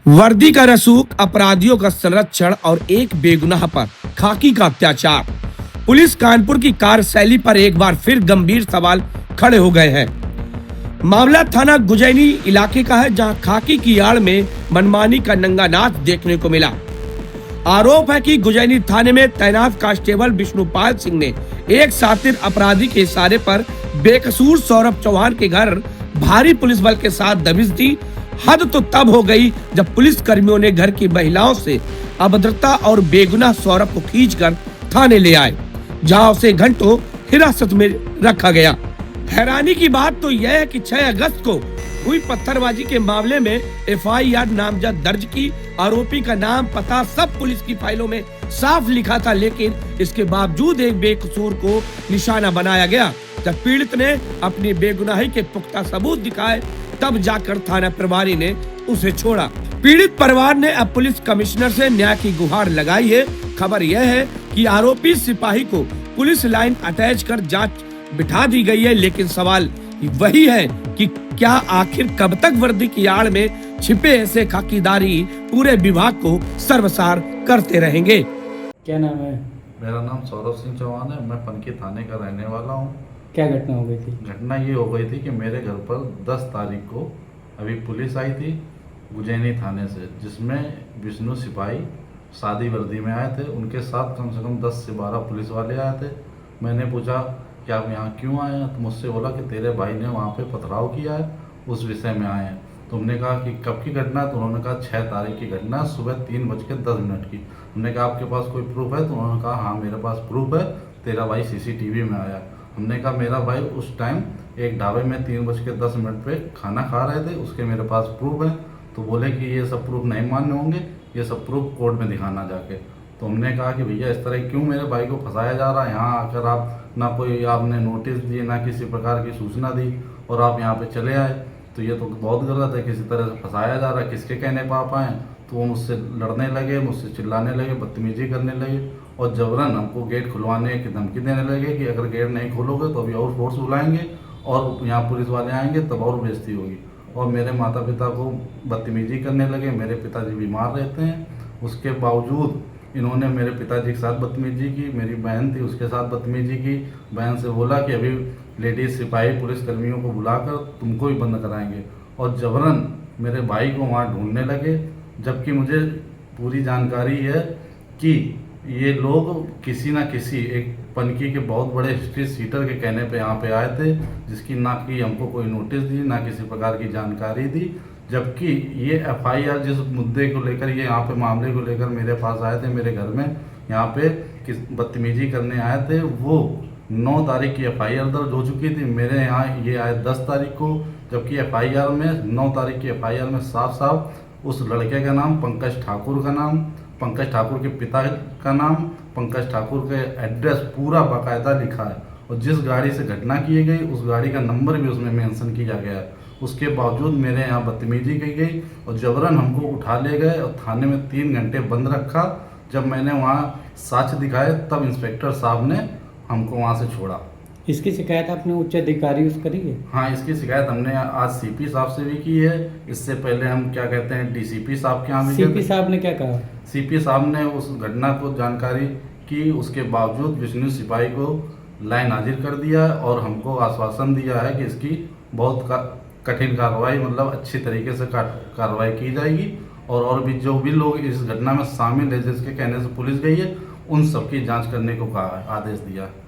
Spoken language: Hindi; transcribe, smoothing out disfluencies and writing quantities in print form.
वर्दी का रसूख, अपराधियों का संरक्षण और एक बेगुनाह पर खाकी का अत्याचार। पुलिस कानपुर की कार्यशैली पर एक बार फिर गंभीर सवाल खड़े हो गए हैं। मामला थाना गुजैनी इलाके का है, जहां खाकी की आड़ में मनमानी का नंगा नाच देखने को मिला। आरोप है कि गुजैनी थाने में तैनात कांस्टेबल विष्णुपाल सिंह ने एक शातिर अपराधी के इशारे पर बेकसूर सौरभ चौहान के घर भारी पुलिस बल के साथ दबिश दी। हद तो तब हो गई जब पुलिस कर्मियों ने घर की महिलाओं से अभद्रता और बेगुनाह सौरभ को खींचकर थाने ले आए, जहां उसे घंटों हिरासत में रखा गया। हैरानी की बात तो यह है कि 6 अगस्त को हुई पत्थरबाजी के मामले में FIR नामजद दर्ज की। आरोपी का नाम, पता सब पुलिस की फाइलों में साफ लिखा था, लेकिन इसके बावजूद एक बेकसूर को निशाना बनाया गया। जब पीड़ित ने अपनी बेगुनाही के पुख्ता सबूत दिखाए, तब जाकर थाना प्रभारी ने उसे छोड़ा। पीड़ित परिवार ने अब पुलिस कमिश्नर से न्याय की गुहार लगाई है। खबर यह है कि आरोपी सिपाही को पुलिस लाइन अटैच कर जांच बिठा दी गई है, लेकिन सवाल वही है कि क्या आखिर कब तक वर्दी की आड़ में छिपे ऐसे खाकीदारी पूरे विभाग को सर्वसार करते रहेंगे। क्या नाम है? मेरा नाम सौरभ सिंह चौहान है। मैं पनकी थाने का रहने वाला हूँ। क्या घटना हो गई थी? घटना ये हो गई थी कि मेरे घर पर 10 तारीख को अभी पुलिस आई थी गुजैनी थाने से, जिसमें विष्णु सिपाही शादी वर्दी में आए थे। उनके साथ कम से कम 10 से 12 पुलिस वाले आए थे। मैंने पूछा कि आप यहाँ क्यों आए हैं, तो मुझसे बोला कि तेरे भाई ने वहाँ पे पथराव किया है, उस विषय में आए हैं। तो हमने कहा कि कब की घटना है? तो उन्होंने कहा 6 तारीख की घटना, सुबह 3:10 की। हमने कहा आपके पास कोई प्रूफ है? तो उन्होंने कहा हाँ मेरे पास प्रूफ है, तेरा भाई CCTV में आया। हमने कहा मेरा भाई उस टाइम एक ढाबे में 3:10 पे खाना खा रहे थे, उसके मेरे पास प्रूफ है। तो बोले कि ये सब प्रूफ नहीं मान्य होंगे, ये सब प्रूफ कोर्ट में दिखाना जाके। तो हमने कहा कि भैया इस तरह क्यों मेरे भाई को फंसाया जा रहा है? यहाँ आकर आप ना कोई आपने नोटिस दिए, ना किसी प्रकार की सूचना दी, और आप यहाँ पे चले आए, तो ये तो बहुत गलत है। किसी तरह से फंसाया जा रहा है, किसके कहने पर आप आए? तो वो मुझसे लड़ने लगे, मुझसे चिल्लाने लगे, बदतमीजी करने लगे, और जबरन हमको गेट खुलवाने की धमकी देने लगे कि अगर गेट नहीं खोलोगे तो अभी और फोर्स बुलाएंगे और यहाँ पुलिस वाले आएंगे, तब और बेइज्जती होगी। और मेरे माता पिता को बदतमीजी करने लगे। मेरे पिताजी बीमार रहते हैं, उसके बावजूद इन्होंने मेरे पिताजी के साथ बदतमीजी की। मेरी बहन थी, उसके साथ बदतमीजी की। बहन से बोला कि अभी लेडीज सिपाही पुलिस कर्मियों को बुलाकर तुमको भी बंद कराएंगे, और जबरन मेरे भाई को वहाँ ढूंढने लगे। जबकि मुझे पूरी जानकारी है कि ये लोग किसी ना किसी एक पनकी के बहुत बड़े हिस्ट्री सीटर के कहने पे यहाँ पे आए थे, जिसकी ना कि हमको कोई नोटिस दी, ना किसी प्रकार की जानकारी दी। जबकि ये FIR जिस मुद्दे को लेकर, ये यहाँ पे मामले को लेकर मेरे पास आए थे, मेरे घर में यहाँ पे किस बदतमीजी करने आए थे, वो 9 तारीख की FIR दर्ज हो चुकी थी। मेरे यहाँ ये आए 10 तारीख को, जबकि FIR में 9 तारीख की FIR में साफ साफ उस लड़के का नाम, पंकज ठाकुर का नाम, पंकज ठाकुर के पिता का नाम, पंकज ठाकुर के एड्रेस पूरा बाकायदा लिखा है, और जिस गाड़ी से घटना की गई उस गाड़ी का नंबर भी उसमें मेंशन किया गया है। उसके बावजूद मेरे यहाँ बदतमीजी की गई और जबरन हमको उठा ले गए और थाने में 3 घंटे बंद रखा। जब मैंने वहाँ साक्ष्य दिखाए, तब इंस्पेक्टर साहब ने हमको वहाँ से छोड़ा। इसकी शिकायत आपने उच्च अधिकारी से करी है? हाँ, इसकी शिकायत हमने आज CP साहब से भी की है। इससे पहले हम क्या कहते हैं DCP साहब के यहाँ भी। CP साहब ने क्या कहा? CP साहब ने उस घटना को जानकारी की, उसके बावजूद विष्णु सिपाही को लाइन हाजिर कर दिया और हमको आश्वासन दिया है कि इसकी बहुत कठिन कार्रवाई, मतलब अच्छी तरीके से कार्रवाई की जाएगी, और भी जो भी लोग इस घटना में शामिल है, जिसके कहने से पुलिस गई है, उन सबकी जांच करने को कहा है, आदेश दिया है।